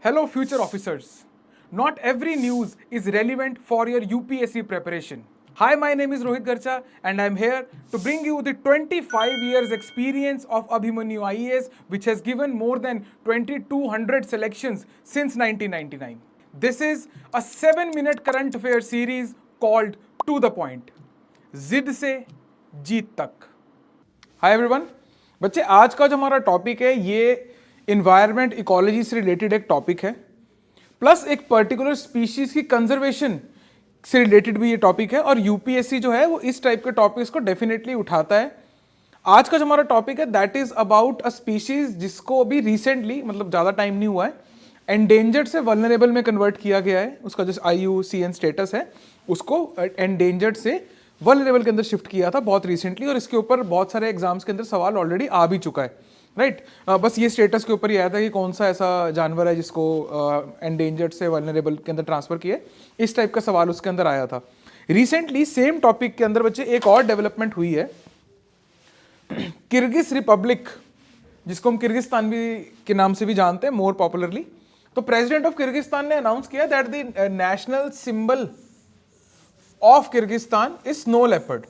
Hello, future officers. Not every news is relevant for your UPSC preparation. Hi, my name is Rohit Garcha, and I'm here to bring you the 25 years experience of Abhimanyu IAS, which has given more than 2200 selections since 1999. This is a 7-minute current affair series called To the Point. जिद से जीत तक. Hi everyone. बच्चे, आज का जो हमारा topic है ये इन्वायरमेंट इकोलॉजी से रिलेटेड एक टॉपिक है, प्लस एक पर्टिकुलर स्पीशीज की कंजर्वेशन से रिलेटेड भी ये टॉपिक है. और यूपीएससी जो है वो इस टाइप के टॉपिक्स को डेफिनेटली उठाता है. आज का जो हमारा टॉपिक है that is about a species जिसको अभी रिसेंटली, मतलब ज़्यादा टाइम नहीं हुआ है, एंडेंजर्ड से वल्नरेबल में कन्वर्ट किया गया है. उसका जो IUCN स्टेटस है उसको एंडेंजर्ड से वल्नरेबल के अंदर शिफ्ट किया था बहुत रिसेंटली, और इसके ऊपर बहुत सारे एग्जाम्स के अंदर सवाल ऑलरेडी आ भी चुका है. राइट बस ये स्टेटस के ऊपर ही आया था कि कौन सा ऐसा जानवर है जिसको एंडेंजर्ड से वल्नरेबल के अंदर ट्रांसफर किया. इस टाइप का सवाल उसके अंदर आया था. रिसेंटली सेम टॉपिक के अंदर बच्चे एक और डेवलपमेंट हुई है. किर्गिज रिपब्लिक, जिसको हम किर्गिस्तान भी के नाम से भी जानते हैं मोर पॉपुलरली, तो प्रेसिडेंट ऑफ किर्गिस्तान ने अनाउंस किया that the national symbol of Kyrgyzstan is snow leopard.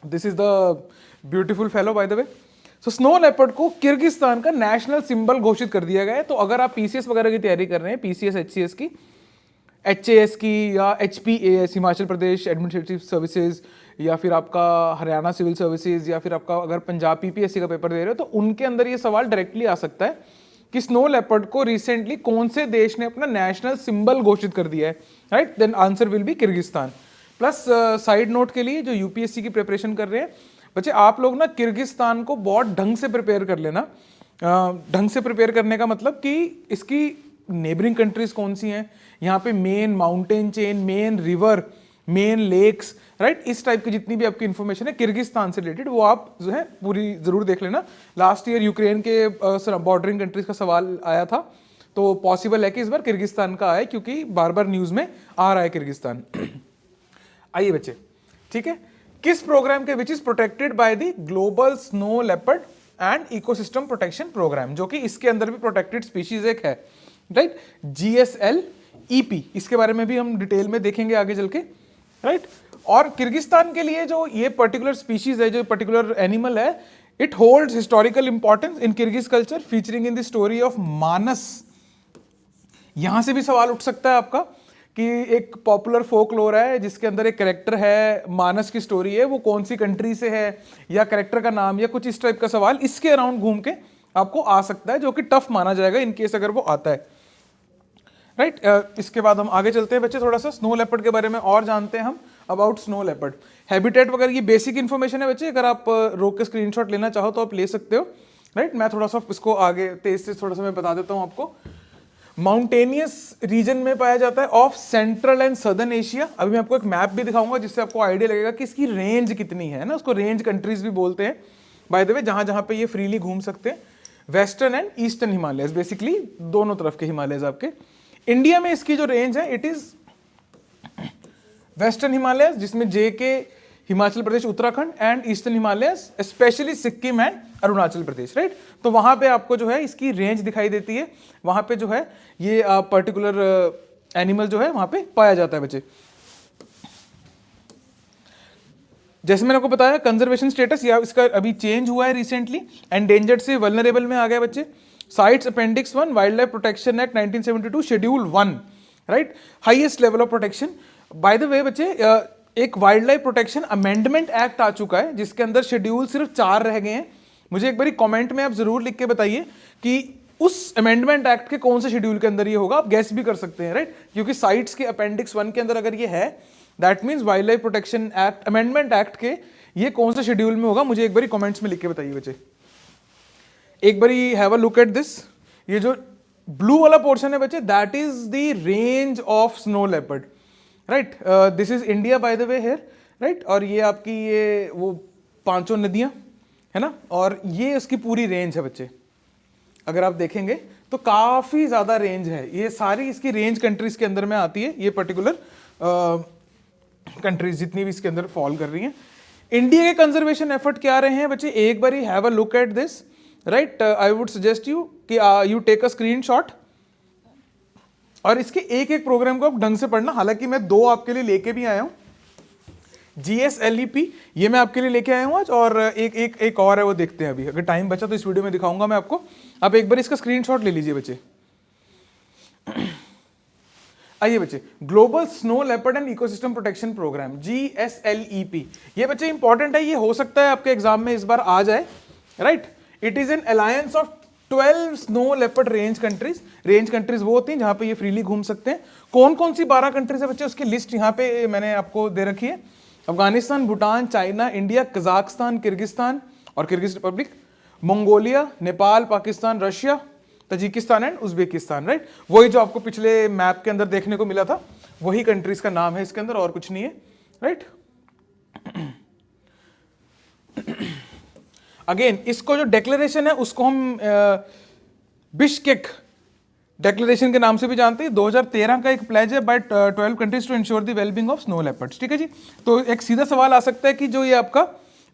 This is the beautiful fellow by the way. So snow leopard को किर्गिस्तान का नेशनल सिंबल घोषित कर दिया गया है. तो अगर आप PCS वगैरह की तैयारी कर रहे हैं, PCS HCS की, HAS की या HPAS Himachal Pradesh administrative services, या फिर आपका हरियाणा सिविल सर्विसेज, या फिर आपका अगर पंजाब PPSC का पेपर दे रहे हो, तो उनके अंदर ये सवाल डायरेक्टली आ सकता है कि स्नो लेपर्ड को रिसेंटली कौन से देश ने अपना नेशनल सिंबल घोषित कर दिया है. Right, then answer will be Kyrgyzstan. Plus side note के लिए जो यूपीएससी की प्रिपरेशन कर रहे हैं बच्चे, आप लोग ना किर्गिस्तान को बहुत ढंग से प्रिपेयर कर लेना. ढंग से प्रिपेयर करने का मतलब कि इसकी नेबरिंग कंट्रीज कौन सी हैं, यहाँ पे main mountain chain, main river, main lakes, right, इस टाइप की जितनी भी आपकी इन्फॉर्मेशन है किर्गिस्तान से रिलेटेड वो आप जो है पूरी जरूर देख लेना. लास्ट ईयर यूक्रेन के बॉर्डरिंग कंट्रीज का सवाल आया था, तो पॉसिबल है कि इस बार किर्गिस्तान का आए, क्योंकि बार बार न्यूज में आ रहा है किर्गिस्तान. आइए बच्चे, ठीक है. किस प्रोग्राम के which is protected by the global snow leopard and ecosystem protection program, जो कि इसके अंदर भी प्रोटेक्टेड स्पीशीज एक है. राइट, GSLEP, इसके बारे में भी हम डिटेल में देखेंगे आगे चल के. राइट, और किर्गिस्तान के लिए जो ये पर्टिकुलर स्पीशीज है, जो पर्टिकुलर एनिमल है, it holds historical importance in Kyrgyz culture featuring in the story of Manas. यहां से भी सवाल उठ सकता है आपका कि एक पॉपुलर फोकलोर है जिसके अंदर एक कैरेक्टर है, मानस की स्टोरी है, वो कौन सी कंट्री से है, या कैरेक्टर का नाम, या कुछ इस टाइप का सवाल इसके अराउंड घूम के आपको आ सकता है, जो कि टफ माना जाएगा इन केस अगर वो आता है. राइट, इसके बाद हम आगे चलते हैं बच्चे, थोड़ा सा स्नो लेपर्ड के बारे में और जानते हैं हम अबाउट स्नो लेपर्ड. हैबिटेट वगैरह ये बेसिक इन्फॉर्मेशन है बच्चे, अगर आप रोक के स्क्रीनशॉट लेना चाहो तो आप ले सकते हो. राइट, मैं थोड़ा सा इसको आगे तेज से थोड़ा सा मैं बता देता हूँ आपको. माउंटेनियस रीजन में पाया जाता है of central and southern Asia. अभी मैं आपको एक मैप भी दिखाऊंगा जिससे आपको आइडिया लगेगा कि इसकी रेंज कितनी है ना. उसको रेंज कंट्रीज भी बोलते हैं बाय द वे, जहां जहां पे ये फ्रीली घूम सकते हैं. Western and eastern Himalayas, basically दोनों तरफ के हिमालयस आपके. इंडिया में इसकी जो रेंज है इट इज वेस्टर्न हिमालयस, जिसमें JK Himachal Pradesh Uttarakhand, and eastern Himalayas specially Sikkim and Arunachal Pradesh. Right, तो वहां पे आपको जो है इसकी रेंज दिखाई देती है. वहां पे जो है ये पर्टिकुलर एनिमल जो है वहां पे पाया जाता है बच्चे. जैसे मैंने आपको बताया कंजर्वेशन स्टेटस या इसका अभी चेंज हुआ है रिसेंटली, एंडेंजर्ड से वल्नरेबल में आ गया बच्चे. CITES appendix 1 wild life protection act 1972 schedule 1. Right, highest level of protection. By the way बच्चे, एक wild life protection amendment act आ चुका है जिसके अंदर शेड्यूल सिर्फ 4 रह गए हैं. मुझे एक बारी कमेंट में आप जरूर लिख के बताइए कि उस अमेंडमेंट एक्ट के कौन से शेड्यूल के अंदर ये होगा. आप गेस भी कर सकते हैं. राइट, क्योंकि साइट्स के अपेंडिक्स 1 के अंदर अगर ये है, that means wild life protection act amendment act के ये कौन से शेड्यूल में होगा. मुझे एक बारी कॉमेंट्स में लिख के बताइए बच्चे. एक बारी have a look at this. ये जो ब्लू वाला पोर्शन है बच्चे, that is the range of snow leopard. Right, this is India by the way here. Right, और ये आपकी ये वो 5 नदियां है ना, और ये उसकी पूरी रेंज है बच्चे. अगर आप देखेंगे तो काफी ज्यादा रेंज है. ये सारी इसकी रेंज कंट्रीज के अंदर में आती है, ये पर्टिकुलर कंट्रीज जितनी भी इसके अंदर फॉल कर रही हैं. इंडिया के कंजर्वेशन एफर्ट क्या रहे हैं बच्चे, एक बारी have a look at this. Right, I would suggest you कि यू टेक अ स्क्रीनशॉट और इसके एक एक प्रोग्राम को आप ढंग से पढ़ना। हालांकि मैं 2 आपके लिए लेके भी आया हूं, GSLEP ये मैं आपके लिए लेके आया हूं आज, और एक और है, वो देखते हैं अभी। अगर टाइम बचा तो इस वीडियो में दिखाऊंगा मैं आपको। आप एक बार इसका स्क्रीनशॉट ले लीजिए बच्चे। आइए बच्चे, global snow leopard and ecosystem protection program, GSLEP, ये बच्चे इंपॉर्टेंट है। ये हो सकता है आपके एग्जाम में इस बार आ जाए, right. It is an alliance of 12 snow leopard range countries. Range countries वो होती हैं जहां पे ये फ्रीली घूम सकते हैं। कौन कौन सी 12 कंट्रीज है बच्चे, उसकी लिस्ट यहाँ पे मैंने आपको दे रखी है। Afghanistan, Bhutan, China, India, Kazakhstan, Kyrgyzstan और Kyrgyz Republic, Mongolia, Nepal, Pakistan, Russia, Tajikistan and Uzbekistan, right. वही जो आपको पिछले मैप के अंदर देखने को मिला था, वही कंट्रीज का नाम है इसके अंदर, और कुछ नहीं है, राइट। अगेन इसको जो डिक्लेरेशन है उसको हम बिश्केक डिक्लेरेशन के नाम से भी जानते हैं। 2013 का एक प्लेज है by 12 countries to ensure the wellbeing of snow leopards, ठीक है जी। तो एक सीधा सवाल आ सकता है कि जो ये आपका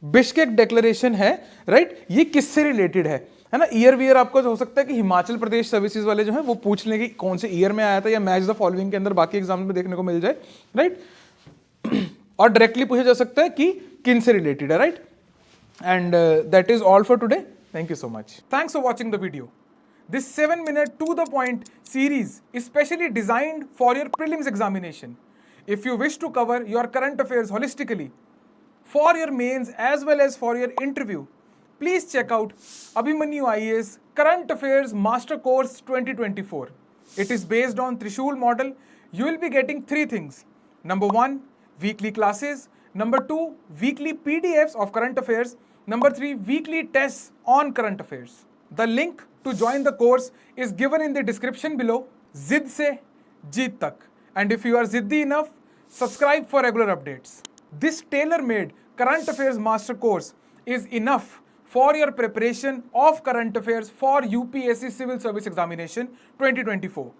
बिश्केक डिक्लेरेशन है, राइट, ये किससे रिलेटेड है ना। ईयर वियर आपको हो सकता है कि हिमाचल प्रदेश सर्विसेज वाले जो है वो पूछ लेंगे कौन से ईयर में आया था, या मैच द फॉलोइंग के अंदर बाकी एग्जाम में देखने को मिल जाए, राइट। और डायरेक्टली पूछा जा सकता है कि किन से रिलेटेड है, right. And that is all for today. Thank you so much. Thanks for watching the video. This 7-minute to the point series is specially designed for your prelims examination. If you wish to cover your current affairs holistically for your mains as well as for your interview, please check out Abhimanyu IAS Current Affairs Master Course 2024. It is based on Trishul model. You will be getting 3 things. Number 1, weekly classes. Number 2, weekly PDFs of current affairs. Number 3, weekly tests on current affairs. The link to join the course is given in the description below. Zid se jeet tak. And if you are ziddi enough, subscribe for regular updates. This tailor-made current affairs master course is enough for your preparation of current affairs for UPSC Civil Service Examination 2024.